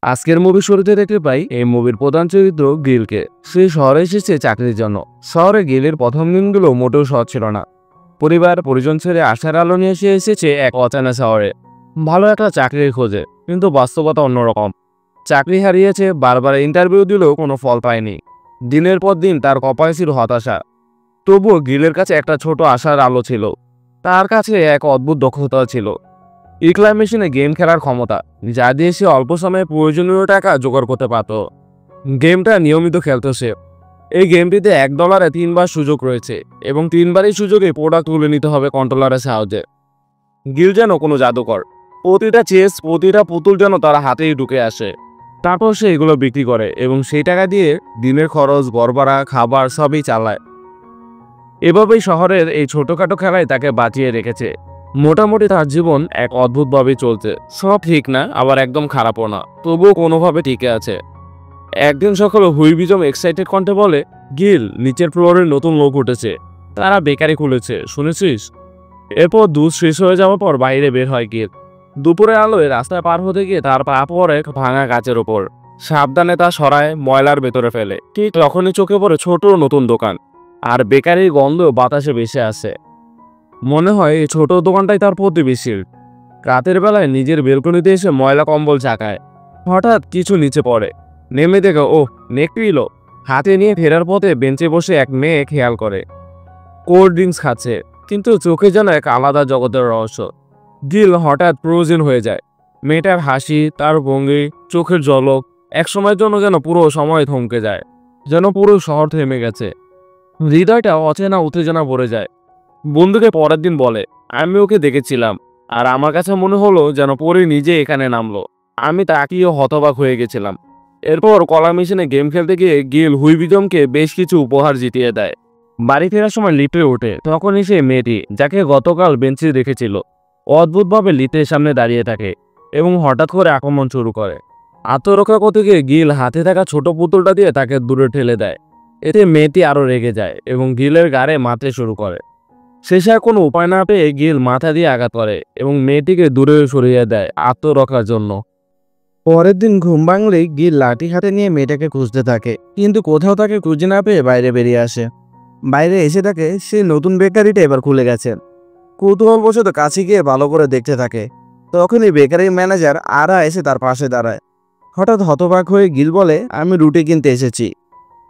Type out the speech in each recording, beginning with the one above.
আজকের মুভির শুরুতে দেখতে পাই এই মুভির প্রধান চরিত্র গিলকে। সে শহরে এসেছে চাকরির জন্য। শহরে গিলের প্রথম দিনগুলো মোটেও সহজ ছিল না। পরিবার পরিজন ছেড়ে আশার আলো নিয়ে এসেছে এক অচেনা শহরে, ভালো একটা চাকরির খোঁজে। কিন্তু বাস্তবতা অন্যরকম। চাকরি হারিয়েছে, বারবার ইন্টারভিউ দিলেও কোনো ফল পায়নি। দিনের পর দিন তার কপালে ছিল হতাশা। তবুও গিলের কাছে একটা ছোট আশার আলো ছিল। তার কাছে এক অদ্ভুত দক্ষতা ছিল, ইকলা মেশিনে গেম খেলার ক্ষমতা, যা দিয়ে সে অল্প সময়ে প্রয়োজনীয় টাকা জোগাড় করতে পারত। গেমটা নিয়মিত খেলত সে। এই গেমটিতে $1 3বার সুযোগ রয়েছে এবং 3বারই সুযোগে প্রোডাক্ট তুলে নিতে হবে কন্ট্রোলারের সাহায্যে। গিল যেন কোনো জাদুকর। প্রতিটা চেস, প্রতিটা পুতুল যেন তার হাতেই ঢুকে আসে। তারপর সে এগুলো বিক্রি করে এবং সেই টাকা দিয়ে দিনের খরচ, ঘর ভাড়া, খাবার সবই চালায়। এভাবেই শহরের এই ছোটখাটো খেলায় তাকে বাঁচিয়ে রেখেছে। মোটামুটি তার জীবন এক অদ্ভুতভাবে চলছে। সব ঠিক না, আবার একদম খারাপও না, তবুও কোনোভাবে টিকে আছে। একদিন সকালে হুইবিজম এক্সাইটেড কণ্ঠে বলে, গিল, নিচের ফ্লোরে নতুন লোক উঠেছে, তারা বেকারি খুলেছে, শুনেছিস? এরপর দুধ শেষ হয়ে যাওয়ার পর বাইরে বের হয় গিল। দুপুরের আলোয় রাস্তায় পার হতে গিয়ে তার পা পড়ে ভাঙা গাছের ওপর। সাবধানে তা সরায়, ময়লার ভেতরে ফেলে। ঠিক তখনই চোখে পড়ে ছোট নতুন দোকান, আর বেকারির গন্ধ বাতাসে ভেসে আসে। মনে হয় এই ছোট দোকানটাই তার প্রতিবেশীর। রাতের বেলায় নিজের বেলকনিতে এসে ময়লা কম্বল চাকায়। হঠাৎ কিছু নিচে পড়ে। নেমে দেখে, ওহ, নেকড়িলো। হাতে নিয়ে ফেরার পথে বেঞ্চে বসে এক মেয়ে খেয়াল করে কোল্ড ড্রিঙ্কস খাচ্ছে, কিন্তু চোখে যেন এক আলাদা জগতের রহস্য। গিল হঠাৎ ফ্রোজেন হয়ে যায়। মেয়েটার হাসি, তার ভঙ্গি, চোখের ঝলক একসময়ের জন্য যেন পুরো সময় থমকে যায়, যেন পুরো শহর থেমে গেছে। হৃদয়টা অচেনা উত্তেজনা ভরে যায়। বন্ধুকে পরের দিন বলে, আমি ওকে দেখেছিলাম, আর আমার কাছে মনে হলো যেন পরে নিজে এখানে নামলো। আমি তাকিয়ে হতবাক হয়ে গেছিলাম। এরপর কলা মেশিনে গেম খেলতে গিয়ে গিল হুইবিজমকে বেশ কিছু উপহার জিতিয়ে দেয়। বাড়ি ফেরার সময় লিফটে ওঠে, তখন এসে মেয়েটি যাকে গতকাল বেঞ্চে দেখেছিল অদ্ভুতভাবে লিফটের সামনে দাঁড়িয়ে থাকে এবং হঠাৎ করে আক্রমণ শুরু করে। আত্মরক্ষা করতে গিয়ে গিল হাতে থাকা ছোট পুতুলটা দিয়ে তাকে দূরে ঠেলে দেয়। এতে মেয়েটি আরও রেগে যায় এবং গিলের গাড়ে মারতে শুরু করে। শেষে আর কোনো উপায় না পেয়ে গিল মাথা দিয়ে আঘাত করে এবং মেয়েটিকে দূরে সরিয়ে দেয় আত্মরক্ষার জন্য। পরের দিন ঘুম ভাঙলেই গিল লাঠি হাতে নিয়ে মেয়েটাকে খুঁজতে থাকে, কিন্তু কোথাও তাকে খুঁজে না পেয়ে বাইরে বেরিয়ে আসে। বাইরে এসে থাকে সেই নতুন বেকারিটা এবার খুলে গেছে। কৌতূহলবশত কাছে গিয়ে ভালো করে দেখতে থাকে। তখনই বেকারির ম্যানেজার আরা এসে তার পাশে দাঁড়ায়। হঠাৎ হতবাক হয়ে গিল বলে, আমি রুটি কিনতে এসেছি।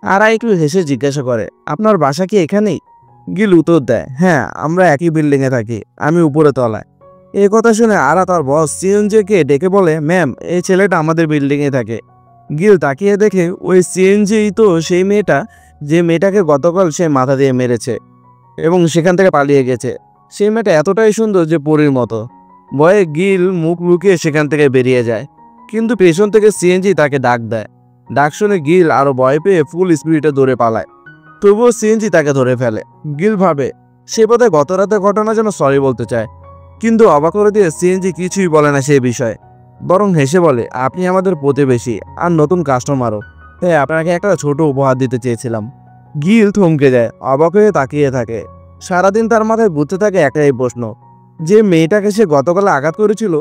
আরা একটু হেসে জিজ্ঞাসা করে, আপনার বাসা কি এখানেই? গিল উত্তর দেয়, হ্যাঁ, আমরা একই বিল্ডিংয়ে থাকি, আমি উপরে তলায়। এই কথা শুনে আরা তার বস সিএনজিকে ডেকে বলে, ম্যাম, এই ছেলেটা আমাদের বিল্ডিংয়ে থাকে। গিল তাকিয়ে দেখে ওই সিএনজি তো সেই মেয়েটা, যে মেয়েটাকে গতকাল সে মাথা দিয়ে মেরেছে এবং সেখান থেকে পালিয়ে গেছে। সেই মেয়েটা এতটাই সুন্দর যে পরীর মতো। ভয়ে গিল মুখ লুকিয়ে সেখান থেকে বেরিয়ে যায়, কিন্তু পেছন থেকে সিএনজি তাকে ডাক দেয়। ডাক শুনে গিল আরো ভয় পেয়ে ফুল স্পিডে দৌড়ে পালায়। তবুও সিএনজি তাকে ধরে ফেলে। গিল ভাবে সে বোধহয় গত রাতের ঘটনা যেন সরি বলতে চায়, কিন্তু অবাক করে দিয়ে সিএনজি কিছুই বলে না সেই বিষয়ে, বরং হেসে বলে, আপনি আমাদের প্রতিবেশী আর নতুন কাস্টমারও, তাই আপনাকে একটা ছোট উপহার দিতে চেয়েছিলাম। গিল থমকে যায়, অবাক হয়ে তাকিয়ে থাকে। সারাদিন তার মাথায় ঘুরতে থাকে একটাই প্রশ্ন, যে মেয়েটাকে সে গতকাল আঘাত করেছিল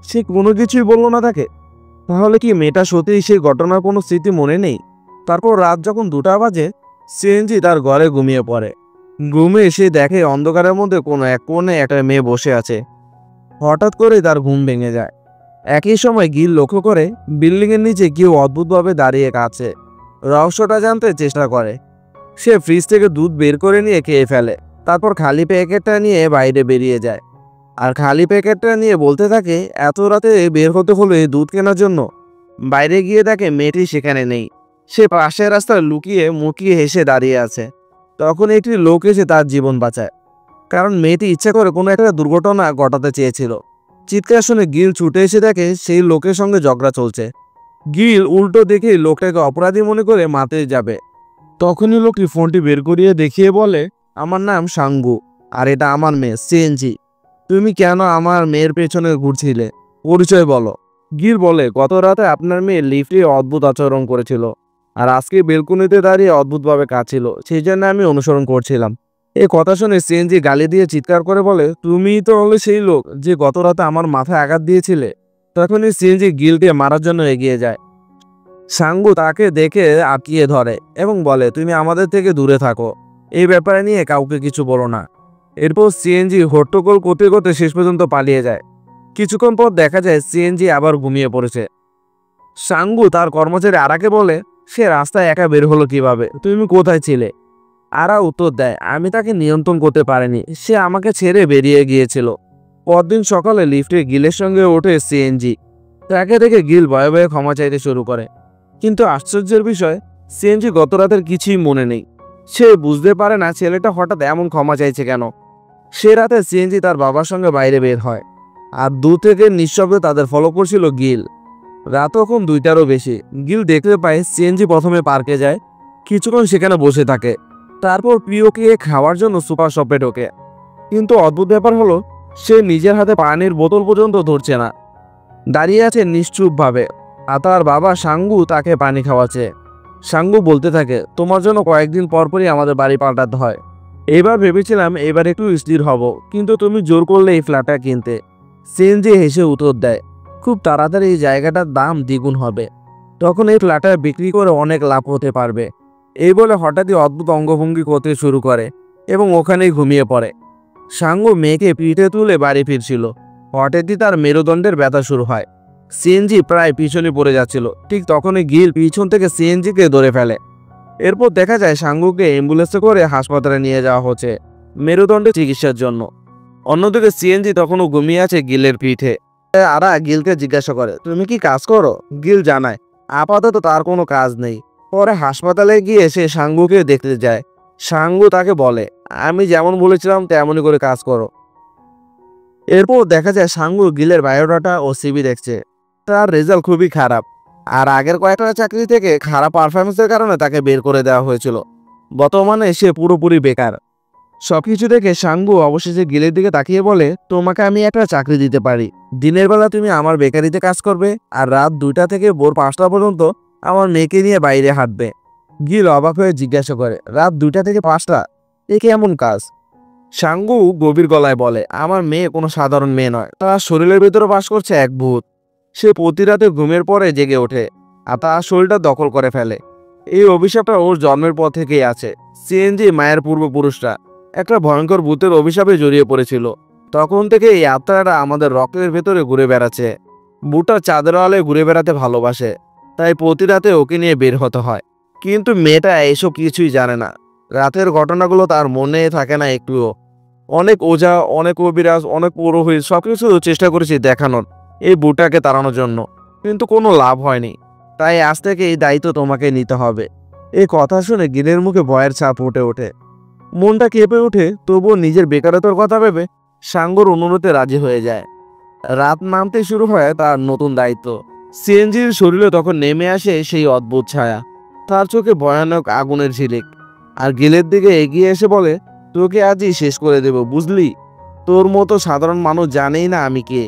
সে কোনো কিছুই বলল না তাকে। তাহলে কি মেয়েটা সত্যিই সেই ঘটনার কোনো স্মৃতি মনে নেই? তারপর রাত যখন 2টা বাজে, সিএনজি তার ঘরে ঘুমিয়ে পড়ে। ঘুমে এসে দেখে অন্ধকারের মধ্যে কোনো এক কোণে একটা মেয়ে বসে আছে। হঠাৎ করে তার ঘুম ভেঙে যায়। একই সময় গিল লক্ষ্য করে বিল্ডিংয়ের নিচে কেউ অদ্ভুতভাবে দাঁড়িয়ে কাছে। রহস্যটা জানতে চেষ্টা করে। সে ফ্রিজ থেকে দুধ বের করে নিয়ে খেয়ে ফেলে, তারপর খালি প্যাকেটটা নিয়ে বাইরে বেরিয়ে যায়। আর খালি প্যাকেটটা নিয়ে বলতে থাকে, এত রাতে বের হতে হলো এই দুধ কেনার জন্য। বাইরে গিয়ে দেখে মেয়েটি সেখানে নেই। সে পাশের রাস্তায় লুকিয়ে মুখিয়ে হেসে দাঁড়িয়ে আছে। তখন একটি লোক এসে তার জীবন বাঁচায়, কারণ মেয়েটি ইচ্ছা করে কোনো একটা দুর্ঘটনা ঘটাতে চেয়েছিল। চিৎকার শুনে গিল ছুটে এসে দেখে সেই লোকের সঙ্গে ঝগড়া চলছে। গিল উল্টো দেখে লোকটাকে অপরাধী মনে করে মারতে যাবে। তখনই লোকটি ফোনটি বের করিয়ে দেখিয়ে বলে, আমার নাম সাঙ্গু, আর এটা আমার মেয়ে সিএনজি। তুমি কেন আমার মেয়ের পেছনে ঘুরছিলে? পরিচয় বলো। গিল বলে, গত রাতে আপনার মেয়ে লিফটে অদ্ভুত আচরণ করেছিল, আর আজকে বেলকুনিতে দাঁড়িয়ে অদ্ভুতভাবে কাঁদছিল, সেই জন্য আমি অনুসরণ করছিলাম। এই কথা শুনে সিএনজি গালি দিয়ে চিৎকার করে বলে, তুমিই তো হলে সেই লোক যে গত রাতে আমার মাথায় আঘাত দিয়েছিলে। তখনই সিএনজি গিলকে মারার জন্য এগিয়ে যায়। সাঙ্গু তাকে দেখে আটকিয়ে ধরে এবং বলে, তুমি আমাদের থেকে দূরে থাকো, এই ব্যাপারে নিয়ে কাউকে কিছু বলো না। এরপর সিএনজি হট্টগোল করতে করতে শেষ পর্যন্ত পালিয়ে যায়। কিছুক্ষণ পর দেখা যায় সিএনজি আবার ঘুমিয়ে পড়েছে। সাঙ্গু তার কর্মচারী আরাকে বলে, সে রাস্তায় একা বের হলো কিভাবে, তুমি কোথায় ছিলে? আরা উত্তর দেয়, আমি তাকে নিয়ন্ত্রণ করতে পারিনি, সে আমাকে ছেড়ে বেরিয়ে গিয়েছিল। পরদিন সকালে লিফটে গিলের সঙ্গে ওঠে সিএনজি। তাকে দেখে গিল ভয়ে ভয়ে ক্ষমা চাইতে শুরু করে। কিন্তু আশ্চর্যের বিষয়, সিএনজি গত রাতের কিছুই মনে নেই। সে বুঝতে পারে না ছেলেটা হঠাৎ এমন ক্ষমা চাইছে কেন। সে রাতে সিএনজি তার বাবার সঙ্গে বাইরে বের হয়, আর দূর থেকে নিঃশব্দে তাদের ফলো করছিল গিল। রাত তখন 2টারও বেশি। গিল দেখতে পায় সিএনজি প্রথমে পার্কে যায়, কিছুক্ষণ সেখানে বসে থাকে, তারপর প্রিয়কে খাওয়ার জন্য সুপার শপে ঢোকে। কিন্তু অদ্ভুত ব্যাপার হলো, সে নিজের হাতে পানির বোতল পর্যন্ত ধরছে না, দাঁড়িয়ে আছে নিশ্চুপভাবে। আর তার বাবা সাঙ্গু তাকে পানি খাওয়াচ্ছে। সাঙ্গু বলতে থাকে, তোমার জন্য কয়েকদিন পরপরই আমাদের বাড়ি পাল্টাতে হয়। এবার ভেবেছিলাম এবার একটু স্থির হব, কিন্তু তুমি জোর করলে এই ফ্ল্যাটটা কিনতে। সিএনজি হেসে উত্তর দেয়, খুব তাড়াতাড়ি এই জায়গাটার দাম দ্বিগুণ হবে, তখন এই ফ্ল্যাটটা বিক্রি করে অনেক লাভ হতে পারবে। এই বলে হঠাৎই অদ্ভুত অঙ্গভঙ্গি করতে শুরু করে এবং ওখানেই ঘুমিয়ে পড়ে। সাঙ্গু মেয়েকে পিঠে তুলে বাড়ি ফিরছিল, হঠাৎই তার মেরুদণ্ডের ব্যথা শুরু হয়। সিএনজি প্রায় পিছনে পড়ে যাচ্ছিল, ঠিক তখনই গিল পিছন থেকে সিএনজিকে ধরে ফেলে। এরপর দেখা যায় সাঙ্গুকে অ্যাম্বুলেন্সে করে হাসপাতালে নিয়ে যাওয়া হচ্ছে মেরুদণ্ডের চিকিৎসার জন্য। অন্যদিকে সিএনজি তখনও ঘুমিয়ে আছে গিলের পিঠে। আরা গিলকে জিজ্ঞাসা করে, তুমি কি কাজ করো? গিল জানায়, আপাতত তার কোনো কাজ নেই। পরে হাসপাতালে গিয়ে সে সাঙ্গুকে দেখতে যায়। সাঙ্গু তাকে বলে, আমি যেমন বলেছিলাম তেমনই করে কাজ করো। এরপর দেখা যায় সাঙ্গু গিলের বায়োডাটা ও সিভি দেখছে। তার রেজাল্ট খুবই খারাপ, আর আগের কয়েকটা চাকরি থেকে খারাপ পারফরমেন্সের কারণে তাকে বের করে দেওয়া হয়েছিল। বর্তমানে সে পুরোপুরি বেকার। সবকিছু দেখে সাঙ্গু অবশেষে গিলের দিকে তাকিয়ে বলে, তোমাকে আমি একটা চাকরি দিতে পারি। দিনের বেলা তুমি আমার বেকারিতে কাজ করবে, আর রাত 2টা থেকে ভোর 5টা পর্যন্ত আমার মেয়েকে নিয়ে বাইরে হাঁটবে। গিল অবাক হয়ে জিজ্ঞাসা করে, রাত 2টা থেকে 5টা, এ কেমন কাজ? সাঙ্গু গভীর গলায় বলে, আমার মেয়ে কোনো সাধারণ মেয়ে নয়, তার শরীরের ভেতরে বাস করছে এক ভূত। সে প্রতি রাতে ঘুমের পরে জেগে ওঠে আর তার শরীরটা দখল করে ফেলে। এই অভিশাপটা ওর জন্মের পর থেকেই আছে। সিএনজি মায়ের পূর্বপুরুষরা একটা ভয়ঙ্কর ভূতের অভিশাপে জড়িয়ে পড়েছিল, তখন থেকে এই আত্মাটা আমাদের রক্তের ভেতরে ঘুরে বেড়াচ্ছে। বুটা চাঁদের আলোয় ঘুরে বেড়াতে ভালোবাসে, তাই প্রতি রাতে ওকে নিয়ে বের হতে হয়। কিন্তু মেয়েটা এসব কিছুই জানে না। রাতের ঘটনাগুলো তার মনে থাকে না একটুও। অনেক ওঝা, অনেক কবিরাজ, অনেক পুরোহিত সবকিছু চেষ্টা করেছি দেখানোর এই বুটাকে তাড়ানোর জন্য, কিন্তু কোনো লাভ হয়নি। তাই আজ থেকে এই দায়িত্ব তোমাকে নিতে হবে। এই কথা শুনে গিলের মুখে ভয়ের ছাপ ফুটে ওঠে, মনটা কেঁপে ওঠে। তবুও নিজের বেকারত্বের কথা ভেবে সাঙ্গুর অনুরোধে রাজি হয়ে যায়। রাত নামতে শুরু হয় তার নতুন দায়িত্ব। সিএনজির শরীরে তখন নেমে আসে সেই অদ্ভুত ছায়া, তার চোখে ভয়ানক আগুনের ঝিলিক। আর গিলের দিকে এগিয়ে এসে বলে, তোকে আজই শেষ করে দেব, বুঝলি? তোর মতো সাধারণ মানুষ জানেই না আমি কে।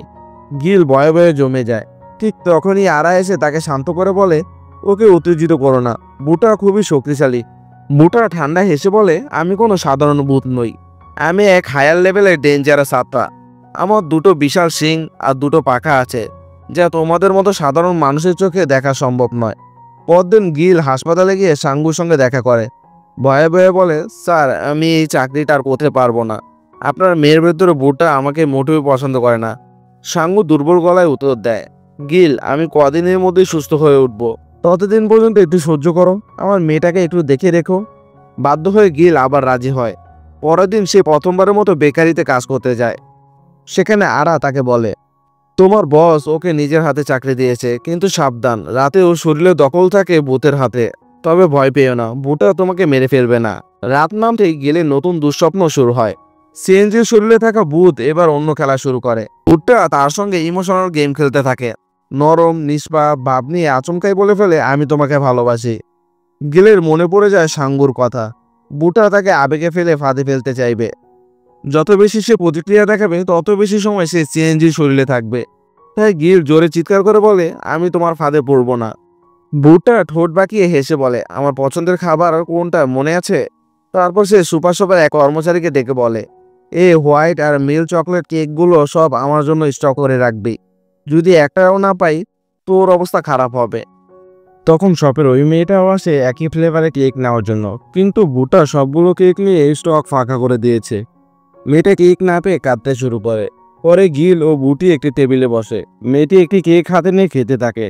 গিল ভয়ে ভয়ে জমে যায়। ঠিক তখনই আরা এসে তাকে শান্ত করে বলে, ওকে উত্তেজিত করো না, বুটা খুবই শক্তিশালী। বুটা ঠান্ডা হেসে বলে, আমি কোনো সাধারণ ভূত নই, আমি এক হায়ার লেভেলের ডেঞ্জারাস আত্মা। আমার 2টো বিশাল শিং আর 2টো পাখা আছে, যা তোমাদের মতো সাধারণ মানুষের চোখে দেখা সম্ভব নয়। পরদিন গিল হাসপাতালে গিয়ে সাঙ্গুর সঙ্গে দেখা করে। ভয়ে ভয়ে বলে, স্যার আমি এই চাকরিটা আর করতে পারবো না, আপনার মেয়ের ভেতরে বুটা আমাকে মোটেও পছন্দ করে না। সাঙ্গু দুর্বল গলায় উত্তর দেয়, গিল আমি কদিনের মধ্যেই সুস্থ হয়ে উঠবো, ততদিন পর্যন্ত একটু সহ্য করো, আমার মেয়েটাকে একটু দেখে রেখো। বাধ্য হয়ে গিল আবার রাজি হয়। পরের দিন সে প্রথমবারের মতো বেকারিতে কাজ করতে যায়। সেখানে আরা তাকে বলে, তোমার বস ওকে নিজের হাতে চাকরি দিয়েছে, কিন্তু সাবধান, রাতে ওর শরীরে দখল থাকে ভূতের হাতে। তবে ভয় পেও না, ভূতটা তোমাকে মেরে ফেলবে না। রাত নামতেই গেলে নতুন দুঃস্বপ্ন শুরু হয়। সিএনজির শরীরে থাকা ভূত এবার অন্য খেলা শুরু করে। ভূতটা তার সঙ্গে ইমোশনাল গেম খেলতে থাকে, নরম নিষ্পাপ ভাব নিয়ে আচমকাই বলে ফেলে, আমি তোমাকে ভালোবাসি। গিলের মনে পড়ে যায় সাঙ্গুর কথা। বুটা তাকে আবেগে ফেলে ফাঁদে ফেলতে চাইবে। যত বেশি সে প্রতিক্রিয়া দেখাবে তত বেশি সময় সে সিএনজির শরীরে থাকবে। তাই গিল জোরে চিৎকার করে বলে, আমি তোমার ফাঁদে পড়ব না। বুটা ঠোঁট বাঁকিয়ে হেসে বলে, আমার পছন্দের খাবার কোনটা মনে আছে? তারপর সে সুপার শপের এক কর্মচারীকে ডেকে বলে, হোয়াইট আর মিল্ক চকলেট কেকগুলো সব আমার জন্য স্টক করে রাখবি। যদি একটাও না পাই তোর অবস্থা খারাপ হবে। তখন শপের ওই মেয়েটাও আসে একই ফ্লেভারে কেক নেওয়ার জন্য, কিন্তু বুটা সবগুলো কেক নিয়ে স্টক ফাঁকা করে দিয়েছে। মেয়েটা কেক না পেয়ে কাঁদতে শুরু করে। পরে গিল ও বুটি একটি টেবিলে বসে। মেয়েটি একটি কেক হাতে নিয়ে খেতে থাকে।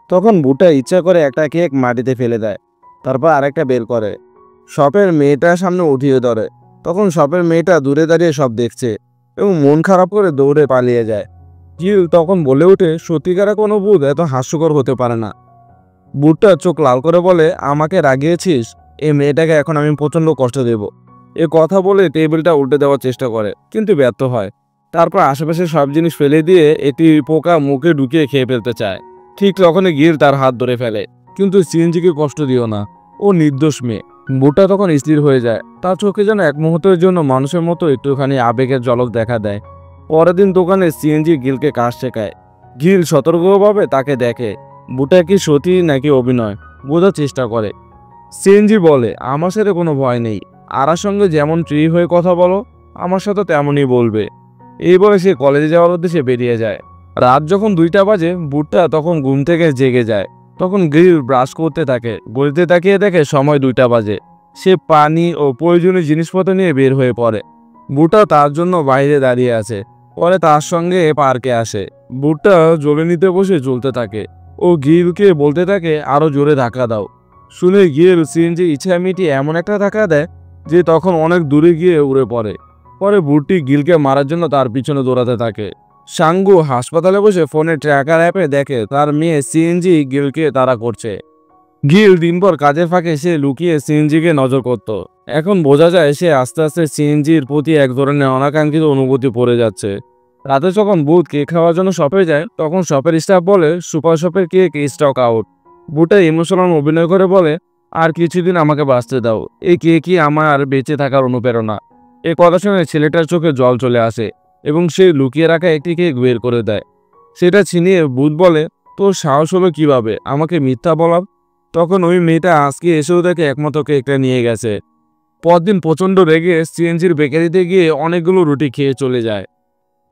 তখন বুটা ইচ্ছা করে একটা কেক মাটিতে ফেলে দেয়, তারপর আরেকটা বের করে শপের মেয়েটার সামনে উঠিয়ে ধরে। তখন শপের মেয়েটা দূরে দাঁড়িয়ে সব দেখছে এবং মন খারাপ করে দৌড়ে পালিয়ে যায়। গিল তখন বলে ওঠে, সত্যিকারের কোনো ভূত এত হাস্যকর হতে পারে না। বুটটা চোখ লাল করে বলে, আমাকে রাগিয়েছিস, এই মেয়েটাকে এখন আমি প্রচণ্ড কষ্ট দেব। এ কথা বলে টেবিলটা উল্টে দেওয়ার চেষ্টা করে, কিন্তু ব্যর্থ হয়। তারপর আশেপাশে সব জিনিস ফেলে দিয়ে এটি পোকা মুখে ঢুকিয়ে খেয়ে ফেলতে চায়। ঠিক তখনই গিল তার হাত ধরে ফেলে, কিন্তু সিএনজিকে কষ্ট দিও না, ও নির্দোষ মেয়ে। বুটটা তখন স্থির হয়ে যায়। তার চোখে যেন এক মুহূর্তের জন্য মানুষের মতো একটুখানি আবেগের ঝলক দেখা দেয়। পরের দিন দোকানে সিএনজি গিলকে কাজ শেখায়। গিল সতর্কভাবে তাকে দেখে। বুটা কি সত্যি নাকি অভিনয় বোঝার চেষ্টা করে। সিএনজি বলে, আমার সাথে কোনো ভয় নেই, আরার সঙ্গে যেমন ফ্রি হয়ে কথা বলো আমার সাথে তেমনই বলবে। এই বলে সে কলেজে যাওয়ার উদ্দেশ্যে বেরিয়ে যায়। রাত যখন 2টা বাজে, বুটটা তখন ঘুম থেকে জেগে যায়। তখন গিল ব্রাশ করতে থাকে, ঘড়িতে তাকিয়ে দেখে সময় 2টা বাজে। সে পানি ও প্রয়োজনীয় জিনিসপত্র নিয়ে বের হয়ে পড়ে। বুটটা তার জন্য বাইরে দাঁড়িয়ে আছে। পরে তার সঙ্গে পার্কে আসে। বুটটা জ্বলে নিতে বসে চলতে থাকে ও গিলকে বলতে থাকে, আরো জোরে ধাক্কা দাও। শুনে গিল সিএনজি ইচ্ছা মিটিয়ে এমন একটা ধাক্কা দেয় যে তখন অনেক দূরে গিয়ে উড়ে পড়ে। পরে বুটটি গিলকে মারার জন্য তার পিছনে দৌড়াতে থাকে। সাঙ্গু হাসপাতালে বসে ফোনে ট্র্যাকার অ্যাপে দেখে তার মেয়ে সিএনজি গিলকে তাড়া করছে। গিল দিনভর কাজের ফাঁকে সে লুকিয়ে সিএনজিকে নজর করত। এখন বোঝা যায় সে আস্তে আস্তে সিএনজির প্রতি এক ধরনের অনাকাঙ্ক্ষিত অনুভূতি পড়ে যাচ্ছে। রাতে যখন বুট কেক খাওয়ার জন্য শপে যায়, তখন শপের স্টাফ বলে সুপার শপের কেক স্টক আউট। বুটা ইমোশনাল অভিনয় করে বলে, আর কিছুদিন আমাকে বাঁচতে দাও, এই কেকই আমার বেঁচে থাকার অনুপ্রেরণা। এই কথা শুনে ছেলেটার চোখে জল চলে আসে এবং সে লুকিয়ে রাখা একটি কেক বের করে দেয়। সেটা ছিনিয়ে বুট বলে, তোর সাহস হলো কিভাবে আমাকে মিথ্যা বলার? তখন ওই মেয়েটা আজকে এসেও দেখে একমাত্র কেকটা নিয়ে গেছে। পরদিন প্রচণ্ড রেগে সিএনজির বেকারিতে গিয়ে অনেকগুলো রুটি খেয়ে চলে যায়।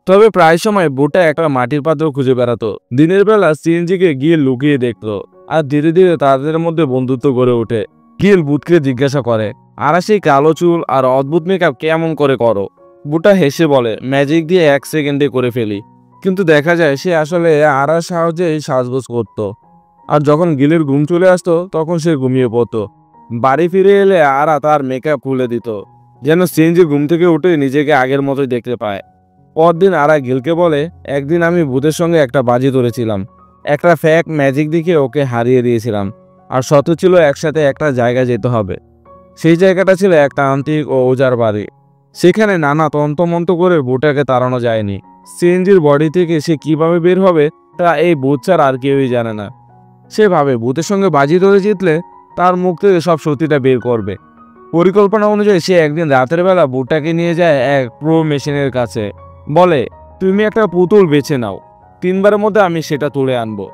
তবে প্রায় সময় বুটা একটা মাটির পাত্র খুঁজে বেড়াতো। দিনের বেলা সিএনজিকে গিয়ে লুকিয়ে দেখতো, আর ধীরে ধীরে তাদের মধ্যে বন্ধুত্ব গড়ে ওঠে। গিল বুটকে জিজ্ঞাসা করে, আর সেই কালো চুল আর অদ্ভুত মেকআপ কেমন করে করো? বুটা হেসে বলে, ম্যাজিক দিয়ে 1 সেকেন্ডে করে ফেলি। কিন্তু দেখা যায় সে আসলে আরার সাহায্যে সাজগোজ করতো। আর যখন গিলের ঘুম চলে আসতো তখন সে ঘুমিয়ে পড়তো। বাড়ি ফিরে এলে আরা তার মেকআপ খুলে দিত, যেন সিএনজি ঘুম থেকে উঠে নিজেকে আগের মতোই দেখতে পায়। পরদিন আরা গিলকে বলে, একদিন আমি ভূতের সঙ্গে একটা বাজি ধরেছিলাম, একটা ফ্যাক ম্যাজিক দিকে ওকে হারিয়ে দিয়েছিলাম। আর শর্ত ছিল একসাথে একটা জায়গায় যেতে হবে। সেই জায়গাটা ছিল একটা তান্ত্রিক ও ওজার বাড়ি। সেখানে নানা তন্ত্রমন্ত্র করে ভূটাকে তাড়ানো যায়নি। সিএনজির বডি থেকে সে কিভাবে বের হবে তা এই ভূত ছাড়া আর কেউই জানে না। সে ভাবে ভূতের সঙ্গে বাজি ধরে জিতলে তার মুখ থেকে সব সত্যিটা বের করবে। পরিকল্পনা অনুযায়ী সে একদিন রাতের বেলা ভূতটাকে নিয়ে যায় এক প্রো মেশিনের কাছে। বলে, তুমি একটা পুতুল বেছে নাও, 3বারের মধ্যে আমি সেটা তুলে আনবো।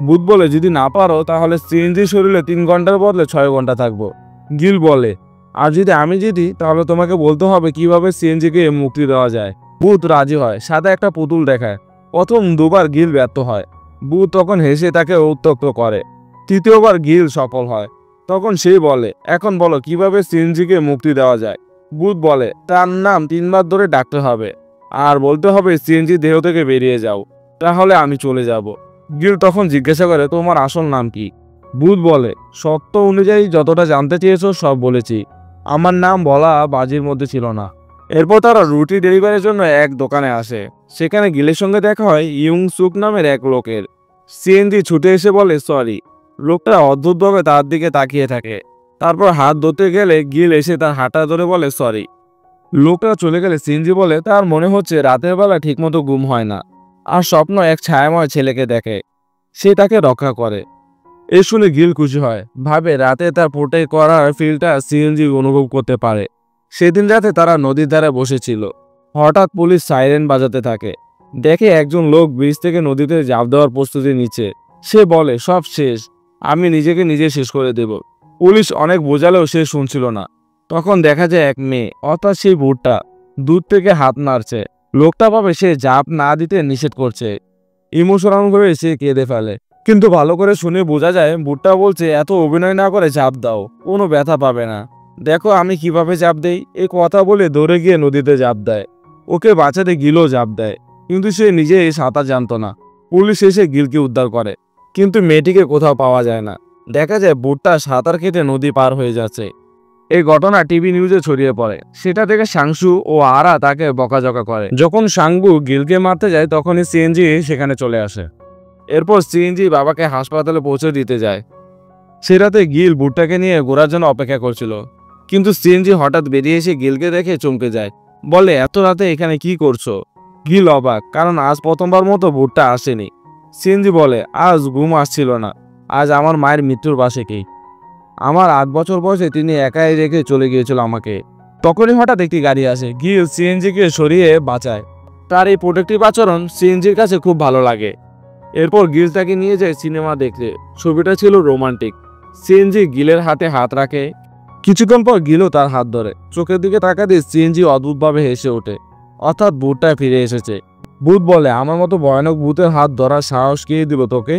ভূত বলে, যদি না পারো তাহলে সিএনজি শরীরে 3 ঘন্টার বদলে 6 ঘন্টা থাকবো। গিল বলে, আর যদি আমি জিতি তাহলে তোমাকে বলতে হবে কিভাবে সিএনজিকে মুক্তি দেওয়া যায়। ভূত রাজি হয়, সাদা একটা পুতুল দেখায়। প্রথম 2বার গিল ব্যর্থ হয়। ভূত তখন হেসে তাকে উত্ত্যক্ত করে। 3য়বার গিল সফল হয়। তখন সে বলে, এখন বলো কিভাবে সিএনজিকে মুক্তি দেওয়া যায়। ভূত বলে, তার নাম 3বার ধরে ডাকতে হবে আর বলতে হবে সিএনজি দেহ থেকে বেরিয়ে যাও, তাহলে আমি চলে যাব। গিল তখন জিজ্ঞাসা করে, তোমার আসল নাম কি? ভূত বলে, সত্য অনুযায়ী যতটা জানতে চেয়েছো সব বলেছি, আমার নাম বলা বাজির মধ্যে ছিল না। এরপর তারা রুটি ডেলিভারির জন্য এক দোকানে আসে। সেখানে গিলের সঙ্গে দেখা হয় ইয়ং সুক নামের এক লোকের। সিএনজি ছুটে এসে বলে সরি। লোকটা অদ্ভুতভাবে তার দিকে তাকিয়ে থাকে। তারপর হাত ধরতে গেলে গিল এসে তার হাঁটা ধরে বলে সরি। লোকটা চলে গেলে সিএনজি বলে, তার মনে হচ্ছে রাতের বেলা ঠিকমতো ঘুম হয় না আর স্বপ্ন এক ছায়াময় ছেলেকে দেখে, সে তাকে রক্ষা করে। এ শুনে গিল খুশি হয়, ভাবে রাতে তার প্রোটেক্ট করার ফিলটা সিএনজি অনুভব করতে পারে। সেদিন রাতে তারা নদীর ধারে বসেছিল। হঠাৎ পুলিশ সাইরেন বাজাতে থাকে। দেখে একজন লোক ব্রিজ থেকে নদীতে ঝাঁপ দেওয়ার প্রস্তুতি নিচ্ছে। সে বলে, সব শেষ, আমি নিজেকে নিজে শেষ করে দেব। পুলিশ অনেক বোঝালেও সে শুনছিল না। তখন দেখা যায় এক মেয়ে, অর্থাৎ সেই ভূতটা, দূর থেকে হাত নাড়ছে। লোকটা ভাবে সে ঝাঁপ না দিতে নিষেধ করছে। ইমোশনাল হয়ে সে কেঁদে ফেলে। কিন্তু ভালো করে শুনে বোঝা যায় ভুট্টা বলছে এত অভিনয় না করে চাপ দাও, কোনো ব্যথা পাবে না। দেখো আমি কিভাবে চাপ দেই। এই কথা বলে দৌড়ে গিয়ে নদীতে ঝাঁপ দেয়। ওকে বাঁচাতে গিলও ঝাঁপ দেয়, কিন্তু সে নিজে সাঁতার জানতো না। পুলিশ এসে গিলকে উদ্ধার করে, কিন্তু মেয়েটিকে কোথাও পাওয়া যায় না। দেখা যায় ভুট্টা সাঁতার কেটে নদী পার হয়ে যাচ্ছে। এই ঘটনা টিভি নিউজে ছড়িয়ে পড়ে। সেটা থেকে সাংশু ও আরা তাকে বকাঝকা করে। যখন সাংবু গিলকে মারতে যায় তখনই সিএনজি সেখানে চলে আসে। এরপর সিএনজি বাবাকে হাসপাতালে পৌঁছে দিতে যায়। সে রাতে গিল ভুট্টাকে নিয়ে ঘোরার জন্য অপেক্ষা করছিল, কিন্তু সিএনজি হঠাৎ বেরিয়ে এসে গিলকে দেখে চমকে যায়। বলে এত রাতে এখানে কি করছো? গিল অবাক, কারণ আজ প্রথমবার মতো ভুট্টা আসেনি। সিএনজি বলে আজ ঘুম আসছিল না, আজ আমার মায়ের মৃত্যুর বার্ষিকী। আমার 8 বছর বয়সে তিনি একাই রেখে চলে গিয়েছিল আমাকে। তখনই হঠাৎ একটি গাড়ি আসে, গিল সিএনজিকে সরিয়ে বাঁচায়। তার এই প্রোটেক্টিভ আচরণ সিএনজির কাছে খুব ভালো লাগে। এরপর গিল তাকে নিয়ে যায় সিনেমা দেখতে। ছবিটা ছিল রোমান্টিক। সিএনজি গিলের হাতে হাত রাখে। কিছুক্ষণ পর গিলও তার হাত ধরে। চোখের দিকে তাকাতে সিএনজি অদ্ভুতভাবে হেসে ওঠে, অর্থাৎ ভূতটা ফিরে এসেছে। ভূত বলে আমার মতো ভয়ানক ভূতের হাত ধরার সাহস কে দিল তোকে?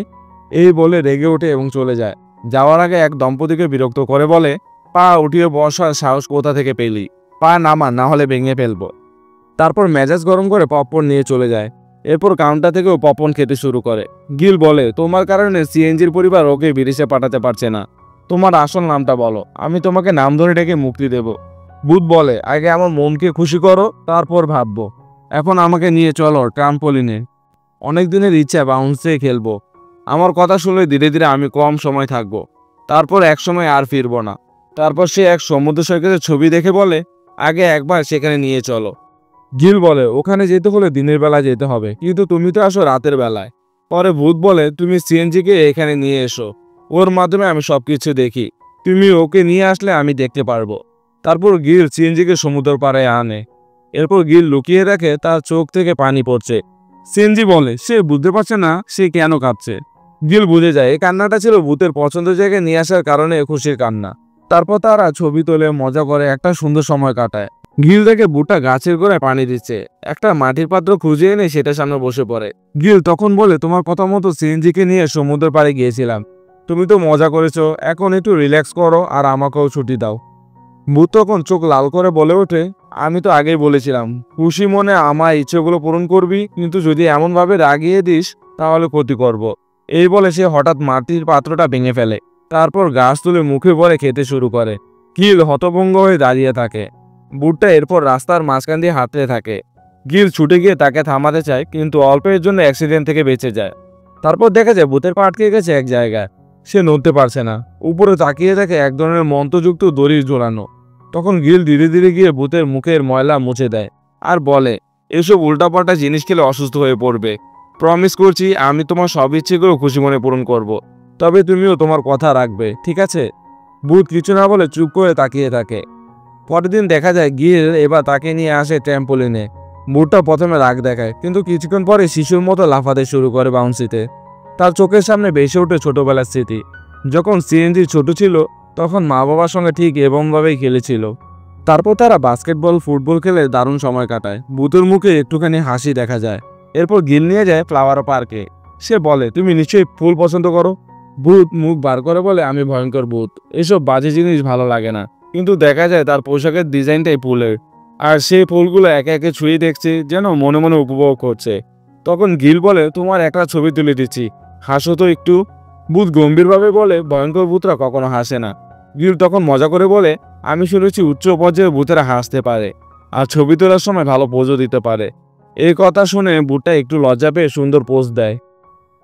এই বলে রেগে ওঠে এবং চলে যায়। যাওয়ার আগে এক দম্পতিকে বিরক্ত করে বলে পা উঠিয়ে বসার সাহস কোথা থেকে পেলি? পা নামা, না হলে ভেঙে ফেলবো। তারপর মেজাজ গরম করে পপকর্ন নিয়ে চলে যায়। এরপর কাউন্টার থেকেও পপকর্ন খেতে শুরু করে। গিল বলে তোমার কারণে সিএনজির পরিবার ওকে বিদেশে পাঠাতে পারছে না। তোমার আসল নামটা বলো, আমি তোমাকে নাম ধরে ডেকে মুক্তি দেব। ভূত বলে আগে আমার মনকে খুশি করো, তারপর ভাববো। এখন আমাকে নিয়ে চলো ট্রাম্পোলিনে। অনেক দিনের ইচ্ছা বাউন্সে খেলবো। আমার কথা শুনলে ধীরে ধীরে আমি কম সময় থাকবো, তারপর এক সময় আর ফিরবো না। তারপর সে এক সমুদ্র সৈকতের ছবি দেখে বলে আগে একবার সেখানে নিয়ে চলো। গিল বলে ওখানে যেতে হলে দিনের বেলায় যেতে হবে, কিন্তু তুমি তো আসো রাতের বেলায়। পরে ভূত বলে তুমি সিএনজিকে এখানে নিয়ে এসো, ওর মাধ্যমে আমি সবকিছু দেখি। তুমি ওকে নিয়ে আসলে আমি দেখতে পারবো। তারপর গিল সিএনজিকে সমুদ্র পাড়ে আনে। এরপর গিল লুকিয়ে রাখে তার চোখ থেকে পানি পড়ছে। সিএনজি বলে সে বুঝতে পারছে না সে কেন কাঁদছে। গিল বুঝে যায় এই কান্নাটা ছিল ভূতের পছন্দের জায়গায় নিয়ে আসার কারণে খুশির কান্না। তারপর তারা ছবি তোলে, মজা করে, একটা সুন্দর সময় কাটায়। গিল দেখে ভুট্টা গাছের গোড়ায় পানি দিচ্ছে। একটা মাটির পাত্র খুঁজে এনে সেটার সামনে বসে পড়ে। গিল তখন বলে তোমার কথা মতো সিএনজিকে নিয়ে সমুদ্রের পাড়ে গিয়েছিলাম। তুমি তো মজা করেছো, এখন একটু রিল্যাক্স করো আর আমাকেও ছুটি দাও। ভূত তখন চোখ লাল করে বলে ওঠে আমি তো আগেই বলেছিলাম খুশি মনে আমার ইচ্ছেগুলো পূরণ করবি, কিন্তু যদি এমনভাবে রাগিয়ে দিস তাহলে ক্ষতি করব। এই বলে সে হঠাৎ মাটির পাত্রটা ভেঙে ফেলে। তারপর গাছ তুলে মুখে ভরে খেতে শুরু করে। গিল হতভম্ব হয়ে দাঁড়িয়ে থাকে। ভুট্টা এরপর রাস্তার মাঝখান দিয়ে হাঁটতে থাকে। গিল ছুটে গিয়ে তাকে থামাতে চায়, কিন্তু অল্পের জন্য অ্যাক্সিডেন্ট থেকে বেঁচে যায়। তারপর দেখা যায় ভূতের পা আটকে গেছে এক জায়গায়, সে নড়তে পারছে না। উপরে তাকিয়ে দেখে এক ধরনের মন্ত্রযুক্ত দড়ি ঝোলানো। তখন গিল ধীরে ধীরে গিয়ে ভূতের মুখের ময়লা মুছে দেয় আর বলে এসব উল্টাপাল্টা জিনিস খেলে অসুস্থ হয়ে পড়বে। প্রমিস করছি আমি তোমার সব ইচ্ছেগুলো খুশি মনে পূরণ করব, তবে তুমিও তোমার কথা রাখবে, ঠিক আছে? ভূত কিছু না বলে চুপ করে তাকিয়ে থাকে। পরের দিন দেখা যায় গিল এবার তাকে নিয়ে আসে ট্র্যাম্পোলিনে। ভূতটা প্রথমে রাগ দেখায়, কিন্তু কিছুক্ষণ পরে শিশুর মতো লাফাতে শুরু করে বাউন্সিতে। তার চোখের সামনে ভেসে ওঠে ছোটবেলার স্মৃতি। যখন সিএনজি ছোট ছিল তখন মা বাবার সঙ্গে ঠিক এমনভাবেই খেলেছিল। তারপর তারা বাস্কেটবল, ফুটবল খেলে দারুণ সময় কাটায়। ভূতের মুখে একটুখানি হাসি দেখা যায়। এরপর গিল নিয়ে যায় ফ্লাওয়ার পার্কে। সে বলে তুমি নিশ্চয়ই ফুল পছন্দ করো। ভূত মুখ বার করে বলে আমি ভয়ঙ্কর ভূত, এসব বাজে জিনিস ভালো লাগে না। কিন্তু দেখা যায় তার পোশাকের ডিজাইনটাই ফুলের, আর সেই ফুলগুলো একে একে ছুঁয়ে দেখছে, যেন মনে মনে উপভোগ করছে। তখন গিল বলে তোমার একটা ছবি তুলে দিচ্ছি, হাসো তো একটু। ভূত গম্ভীরভাবে বলে ভয়ঙ্কর ভূতরা কখনো হাসে না। গিল তখন মজা করে বলে আমি শুনেছি উচ্চ পর্যায়ে ভূতেরা হাসতে পারে, আর ছবি তোলার সময় ভালো পোজও দিতে পারে। এই কথা শুনে ভূতটা একটু লজ্জা পেয়ে সুন্দর পোজ দেয়।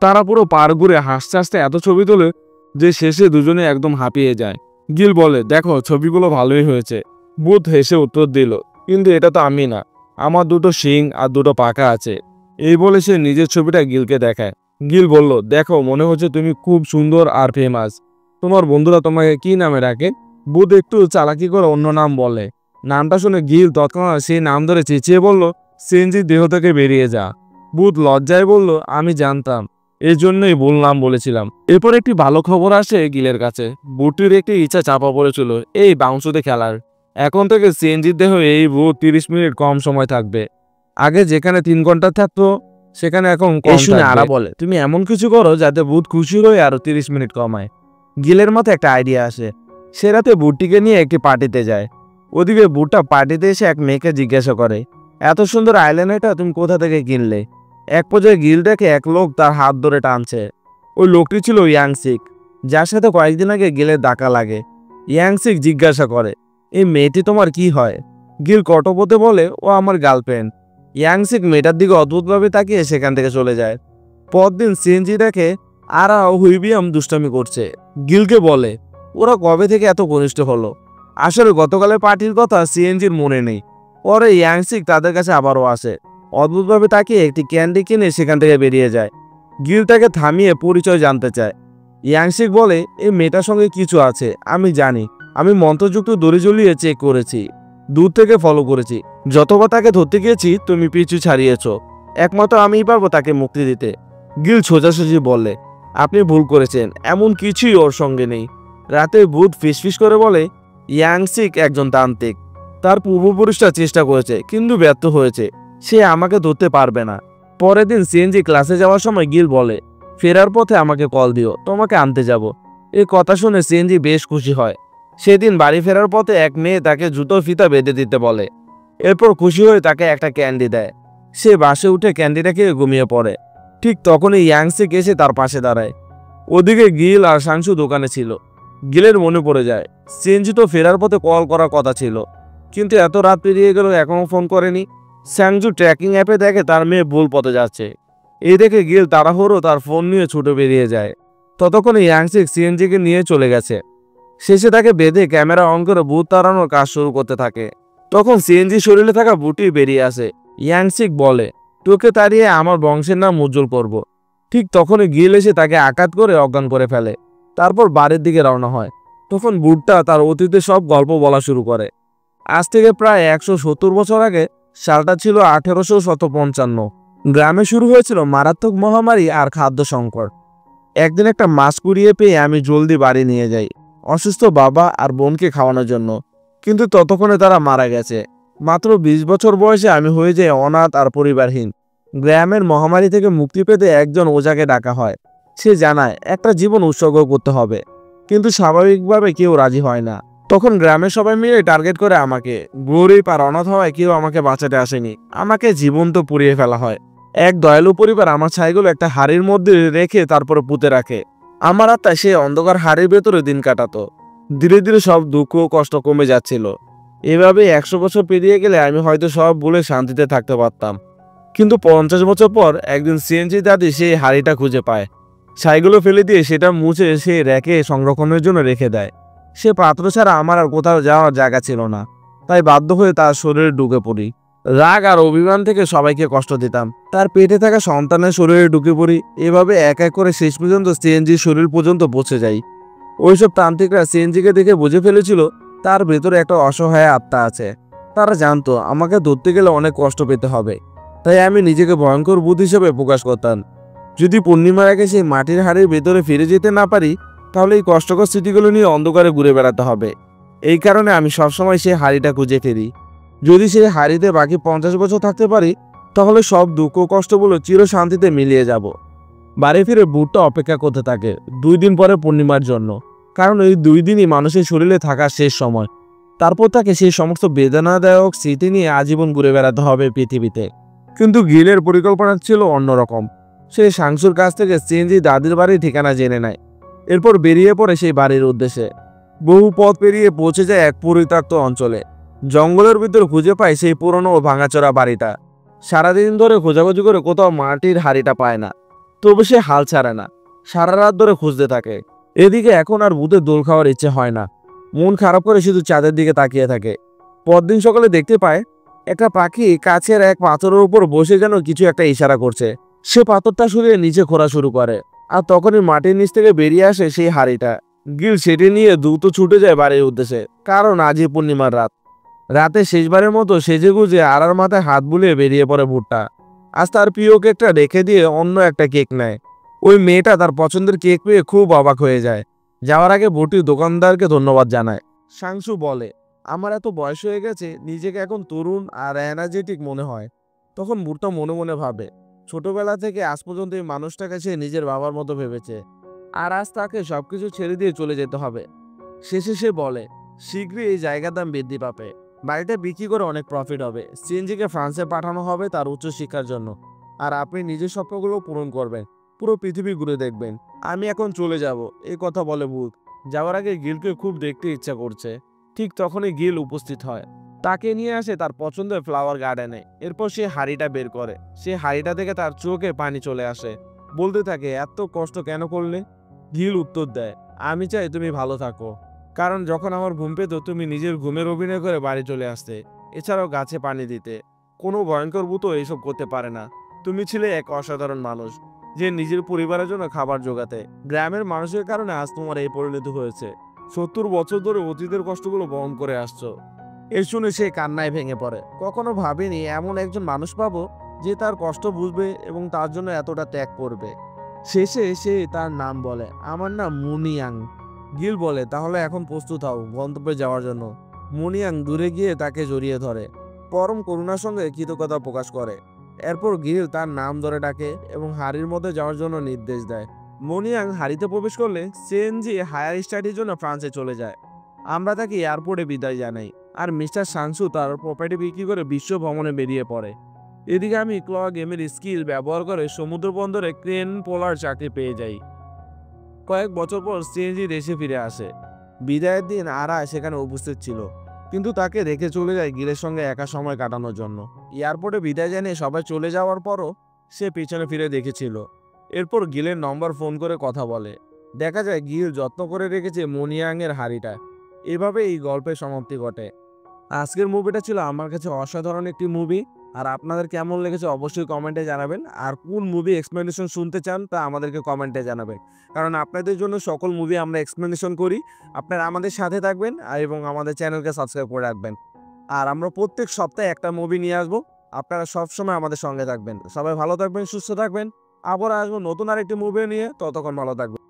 তারা পুরো পার্ক ঘুরে হাসতে হাসতে এত ছবি তোলে যে শেষে দুজনে একদম হাঁপিয়ে যায়। গিল বলে দেখো ছবিগুলো ভালোই হয়েছে। ভূত হেসে উত্তর দিল কিন্তু এটা তো আমি না, আমার দুটো শিং আর দুটো পাখা আছে। এই বলে সে নিজের ছবিটা গিলকে দেখায়। গিল বলল দেখো মনে হচ্ছে তুমি খুব সুন্দর আর ফেমাস। তোমার বন্ধুরা তোমাকে কি নামে ডাকে? ভূত একটু চালাকি করে অন্য নাম বলে। নামটা শুনে গিল তৎক্ষণাৎ সেই নাম ধরে চেঁচিয়ে বলল সিএনজির দেহ থেকে বেরিয়ে যা। ভূত লজ্জায় বলল আমি জানতাম, এই জন্যই ভুল নাম বলেছিলাম। এরপর একটি ভালো খবর আসে গিলের কাছে। ভূতটির একটি ইচ্ছা চাপা পড়েছিল এই বাউন্সুতে খেলার। এখন থেকে সিএনজির দেহ এই ভূত 30 মিনিট কম সময় থাকবে। আগে যেখানে 3 ঘন্টা থাকতো সেখানে এখন কম শুনে আরা বলে, তুমি এমন কিছু করো যাতে ভূত খুশি হয়ে আরো 30 মিনিট কমায়। গিলের মাথায় একটা আইডিয়া আসে। সে রাতে ভূতটিকে নিয়ে একটি পার্টিতে যায়। ওদিকে ভূতটা পার্টিতে এসে এক মেয়েকে জিজ্ঞাসা করে, এত সুন্দর আইল্যান্ডটা তুমি কোথা থেকে কিনলে? এক পর্যায়ে গিল দেখে এক লোক তার হাত ধরে টানছে। ওই লোকটি ছিল ইয়াংসিক, যার সাথে কয়েকদিন আগে গিলের ধাক্কা লাগে। ইয়াংসিক জিজ্ঞাসা করে, এই মেয়েটি তোমার কি হয়? গিল কটপথে বলে, ও আমার গার্লফ্রেন্ড। ইয়াংসিক মেয়েটার দিকে অদ্ভুতভাবে তাকিয়ে সেখান থেকে চলে যায়। পরদিন সিএনজি দেখে আরা ও হুইবিয়াম দুষ্টামি করছে। গিলকে বলে, ওরা কবে থেকে এত ঘনিষ্ঠ হলো? আসলে গতকালের পার্টির কথা সিএনজির মনে নেই। পরে ইয়াংসিক তাদের কাছে আবারও আসে। অদ্ভুতভাবে তাকিয়ে একটি ক্যান্ডি কিনে সেখান থেকে বেরিয়ে যায়। গিল তাকে থামিয়ে পরিচয় জানতে চায়। ইয়াংসিক বলে, এই মেয়েটার সঙ্গে কিছু আছে, আমি জানি। আমি মন্ত্রযুক্ত দড়ি জ্বলিয়ে চেক করেছি, দূর থেকে ফলো করেছি। যতবার তাকে ধরতে গিয়েছি তুমি পিছু ছাড়িয়েছ। একমাত্র আমিই পারবো তাকে মুক্তি দিতে। গিল সোজাসুজি বললে, আপনি ভুল করেছেন, এমন কিছুই ওর সঙ্গে নেই। রাতে ভূত ফিসফিস করে বলে, ইয়াংসিক একজন তান্ত্রিক। তার পূর্বপুরুষরা চেষ্টা করেছে কিন্তু ব্যর্থ হয়েছে। সে আমাকে ধরতে পারবে না। পরের দিন সিএনজি ক্লাসে যাওয়ার সময় গিল বলে, ফেরার পথে আমাকে কল দিও, তোমাকে আনতে যাব। এই কথা শুনে সিএনজি বেশ খুশি হয়। সেদিন বাড়ি ফেরার পথে এক মেয়ে তাকে জুতোর ফিতা বেঁধে দিতে বলে। এরপর খুশি হয়ে তাকে একটা ক্যান্ডি দেয়। সে বাসে উঠে ক্যান্ডিটা খেয়ে ঘুমিয়ে পড়ে। ঠিক তখনই ইয়াংসিক এসে তার পাশে দাঁড়ায়। ওদিকে গিল আর সাংসু দোকানে ছিল। গিলের মনে পড়ে যায়, সিএনজি তো ফেরার পথে কল করার কথা ছিল, কিন্তু এত রাত পেরিয়ে গেল এখনো ফোন করেনি। স্যাংজু ট্র্যাকিং অ্যাপে দেখে তার মেয়ে ভুল পথে যাচ্ছে। এই দেখে গিল তাড়াহুড়ো তার ফোন নিয়ে ছুটে বেরিয়ে যায়। ততক্ষণে ইয়াংসিক সিএনজিকে নিয়ে চলে গেছে। শেষে তাকে বেঁধে ক্যামেরা অন করে ভূত তাড়ানোর কাজ শুরু করতে থাকে। তখন সিএনজি শরীরে থাকা ভূতটি বেরিয়ে আসে। ইয়াংসিক বলে, তোকে তাড়িয়ে আমার বংশের নাম উজ্জ্বল করব। ঠিক তখনই গিল এসে তাকে আঘাত করে অজ্ঞান করে ফেলে। তারপর বাড়ির দিকে রওনা হয়। তখন ভূতটা তার অতীতের সব গল্প বলা শুরু করে। আজ থেকে প্রায় 170 বছর আগে, সালটা ছিল 1855। গ্রামে শুরু হয়েছিল মারাত্মক মহামারী আর খাদ্য সংকট। একদিন একটা মাছ কুড়িয়ে পেয়ে আমি জলদি বাড়ি নিয়ে যাই অসুস্থ বাবা আর বোনকে খাওয়ানোর জন্য, কিন্তু ততক্ষণে তারা মারা গেছে। মাত্র 20 বছর বয়সে আমি হয়ে যাই অনাথ আর পরিবারহীন। গ্রামের মহামারী থেকে মুক্তি পেতে একজন ওঝাকে ডাকা হয়। সে জানায় একটা জীবন উৎসর্গ করতে হবে, কিন্তু স্বাভাবিকভাবে কেউ রাজি হয় না। তখন গ্রামের সবাই মিলে টার্গেট করে আমাকে। গরিব আর অনাথ হওয়ায় কেউ আমাকে বাঁচাতে আসেনি, আমাকে জীবন্ত পুড়িয়ে ফেলা হয়। এক দয়ালু পরিবার আমার ছাইগুলো একটা হাড়ির মধ্যে রেখে তারপরে পুঁতে রাখে। আমার আত্মা সে অন্ধকার হাড়ির ভেতরে দিন কাটাতো। ধীরে ধীরে সব দুঃখ ও কষ্ট কমে যাচ্ছিল। এভাবে 100 বছর পেরিয়ে গেলে আমি হয়তো সব ভুলে শান্তিতে থাকতে পারতাম। কিন্তু 50 বছর পর একদিন সিএনজি দাদি সেই হাড়িটা খুঁজে পায়। ছাইগুলো ফেলে দিয়ে সেটা মুছে সে র্যাকে সংরক্ষণের জন্য রেখে দেয়। সে পাত্র ছাড়া আমার আর কোথাও যাওয়ার জায়গা ছিল না, তাই বাধ্য হয়ে তার শরীরে ঢুকে পড়ি। রাগ আর অভিমান থেকে সবাইকে কষ্ট দিতাম। তার পেটে থাকা সন্তানের শরীরে ঢুকে পড়ি। এভাবে এক এক করে শেষ পর্যন্ত সিএনজির শরীর পর্যন্ত পৌঁছে যাই। ওইসব তান্ত্রিকরা সিএনজিকে দেখে বুঝে ফেলেছিল তার ভেতরে একটা অসহায় আত্মা আছে। তারা জানতো আমাকে ধরতে গেলে অনেক কষ্ট পেতে হবে, তাই আমি নিজেকে ভয়ঙ্কর ভূত হিসেবে প্রকাশ করতাম। যদি পূর্ণিমার আগে সেই মাটির হাড়ির ভেতরে ফিরে যেতে না পারি, তাহলে এই কষ্টকর স্মৃতিগুলো নিয়ে অন্ধকারে ঘুরে বেড়াতে হবে। এই কারণে আমি সবসময় সেই হাড়িটা খুঁজে ফিরি। যদি সেই হাড়িতে বাকি 50 বছর থাকতে পারি, তাহলে সব দুঃখ কষ্টগুলো চির শান্তিতে মিলিয়ে যাব। বাড়ি ফিরে ভূতটা অপেক্ষা করতে থাকে 2 দিন পরে পূর্ণিমার জন্য, কারণ এই 2 দিনই মানুষের শরীরে থাকার শেষ সময়। তারপর তাকে সেই সমস্ত বেদনাদায়ক স্মৃতি নিয়ে আজীবন ঘুরে বেড়াতে হবে পৃথিবীতে। কিন্তু গিলের পরিকল্পনা ছিল অন্যরকম। সে সাংসুর কাছ থেকে সিএনজি দাদির বাড়ির ঠিকানা জেনে নেয়। এরপর বেরিয়ে পড়ে সেই বাড়ির উদ্দেশ্যে। বহু পথ পেরিয়ে পৌঁছে যায় এক পরিত্যক্ত অঞ্চলে। জঙ্গলের ভিতর খুঁজে পায় সেই পুরনো ও ভাঙাচোরা বাড়িটা। সারাদিন ধরে খোঁজাখুঁজি করে কোথাও মাটির হাড়িটা পায় না, তবে সে হাল ছাড়ে না। সারা রাত ধরে খুঁজতে থাকে। এদিকে এখন আর ভূতের দোল খাওয়ার ইচ্ছে হয় না। মন খারাপ করে শুধু চাঁদের দিকে তাকিয়ে থাকে। পরদিন সকালে দেখতে পায় একটা পাখি কাছের এক পাথরের উপর বসে যেন কিছু একটা ইশারা করছে। সে পাথরটা সরিয়ে নিচে খোঁড়া শুরু করে, আর তখনই মাটির নিচ থেকে বেরিয়ে আসে সেই হাড়িটা। গিল সেটি নিয়ে দ্রুত ছুটে যায় বাড়ির উদ্দেশ্যে, কারণ আজই পূর্ণিমার রাত। রাতে শেষবারের মতো সেজে গুজে আড়ার মাথায় হাত বুলিয়ে বেরিয়ে পড়ে ভূতটা। আজ তার প্রিয় কেকটা রেখে দিয়ে অন্য একটা কেক নেয়। ওই মেয়েটা তার পছন্দের কেক পেয়ে খুব অবাক হয়ে যায়। যাওয়ার আগে ভূতটি দোকানদারকে ধন্যবাদ জানায়। সাংসু বলে, আমার এত বয়স হয়ে গেছে, নিজেকে এখন তরুণ আর এনার্জেটিক মনে হয়। তখন ভূতটা মনে মনে ভাবে, ছোটবেলা থেকে আজ পর্যন্ত এই মানুষটাকে সে নিজের বাবার মতো ভেবেছে, আর আজ তাকে সবকিছু ছেড়ে দিয়ে চলে যেতে হবে। শেষে সে বলে শীঘ্রই এই জায়গার দাম বৃদ্ধি পাবে, বাড়িটা বিক্রি করে অনেক প্রফিট হবে, সিএনজিকে ফ্রান্সে পাঠানো হবে তার উচ্চশিক্ষার জন্য, আর আপনি নিজের স্বপ্নগুলো পূরণ করবেন, পুরো পৃথিবী ঘুরে দেখবেন। আমি এখন চলে যাব, এই কথা বলে ভূত। যাওয়ার আগে গিলকে খুব দেখতে ইচ্ছা করছে। ঠিক তখনই গিল উপস্থিত হয়, তাকে নিয়ে আসে তার পছন্দের ফ্লাওয়ার গার্ডেনে। এরপর সে হাড়িটা বের করে, সে হাড়িটা থেকে তার চোখে পানি চলে আসে, বলতে থাকে এত কষ্ট কেন করলে। গিল উত্তর দেয়, আমি চাই তুমি ভালো থাকো, কারণ যখন আমার ঘুম পেত তুমি নিজের ঘুমের অভিনয় করে বাড়ি চলে আসতে, এছাড়াও গাছে পানি দিতে। কোনো ভয়ঙ্কর ভূতও এইসব করতে পারে না। তুমি ছিলে এক অসাধারণ মানুষ, যে নিজের পরিবারের জন্য খাবার জোগাতে। গ্রামের মানুষের কারণে আজ তোমার এই পরিণতি হয়েছে। 70 বছর ধরে অতীতের কষ্টগুলো বহন করে আসছো। এ শুনে সে কান্নায় ভেঙে পড়ে। কখনো ভাবিনি এমন একজন মানুষ পাবো যে তার কষ্ট বুঝবে এবং তার জন্য এতটা ত্যাগ করবে। শেষে সে তার নাম বলে, আমার নাম মুনিয়াং। গিল বলে, তাহলে এখন প্রস্তুত হও গন্তব্যে যাওয়ার জন্য। মুনিয়াং দূরে গিয়ে তাকে জড়িয়ে ধরে, পরম করুণার সঙ্গে কৃতজ্ঞতা প্রকাশ করে। এরপর গিল তার নাম ধরে ডাকে এবং হাড়ির মধ্যে যাওয়ার জন্য নির্দেশ দেয়। মুনিয়াং হাড়িতে প্রবেশ করলে সিএনজি হায়ার স্টাডির জন্য ফ্রান্সে চলে যায়। আমরা তাকে এয়ারপোর্টে বিদায় জানাই, আর মিস্টার সানসু তার প্রপার্টি বিক্রি করে বিশ্ব ভ্রমণে বেরিয়ে পড়ে। এদিকে আমি ক্লক গেমের স্কিল ব্যবহার করে সমুদ্র বন্দরে ক্রেন পোলার চাকরি পেয়ে যাই। কয়েক বছর পর সিএনজি দেশে ফিরে আসে। বিদায়ের দিন আরা সেখানে উপস্থিত ছিল, কিন্তু তাকে রেখে চলে যায় গিলের সঙ্গে একা সময় কাটানোর জন্য। এয়ারপোর্টে বিদায় জানিয়ে সবাই চলে যাওয়ার পরও সে পিছনে ফিরে দেখেছিল। এরপর গিলের নম্বর ফোন করে কথা বলে। দেখা যায় গিল যত্ন করে রেখেছে মুনিয়াংয়ের হাড়িটা। এভাবে এই গল্পের সমাপ্তি ঘটে। আজকের মুভিটা ছিল আমার কাছে অসাধারণ একটি মুভি। আর আপনাদের কেমন লেগেছে অবশ্যই কমেন্টে জানাবেন, আর কোন মুভি এক্সপ্লেনেশন শুনতে চান তা আমাদেরকে কমেন্টে জানাবেন, কারণ আপনাদের জন্য সকল মুভি আমরা এক্সপ্লেনেশন করি। আপনারা আমাদের সাথে থাকবেন এবং আমাদের চ্যানেলকে সাবস্ক্রাইব করে রাখবেন। আর আমরা প্রত্যেক সপ্তাহে একটা মুভি নিয়ে আসবো। আপনারা সবসময় আমাদের সঙ্গে থাকবেন। সবাই ভালো থাকবেন, সুস্থ থাকবেন। আবার আসবো নতুন আরেকটি মুভি নিয়ে, ততক্ষণ ভালো থাকবেন।